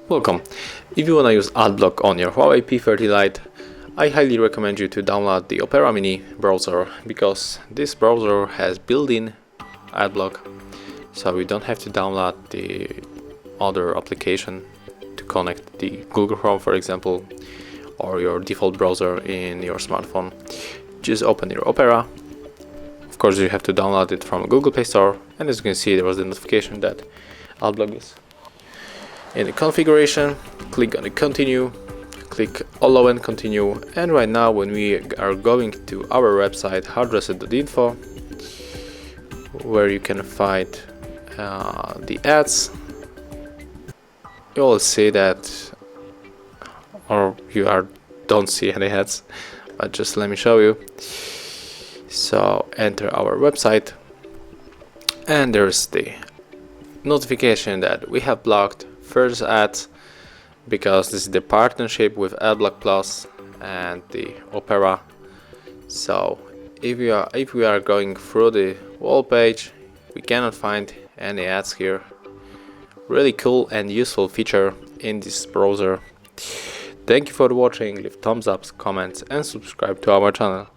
Welcome. If you want to use AdBlock on your Huawei P30 Lite, I highly recommend you to download the Opera Mini browser, because this browser has built-in AdBlock, so you don't have to download the other application to connect the Google Chrome, for example, or your default browser in your smartphone. Just open your Opera. Of course, you have to download it from Google Play Store, and as you can see, there was the notification that AdBlock is in the configuration. Click on the continue, click allow and continue, and right now when we are going to our website HardReset.Info, where you can find the ads, you will see that, or don't see any ads, but just let me show you. So enter our website, and there's the notification that we have blocked first ads, because this is the partnership with AdBlock Plus and the Opera. So if we are going through the whole page, we cannot find any ads here. Really cool and useful feature in this browser. Thank you for watching. Leave thumbs up, comments, and subscribe to our channel.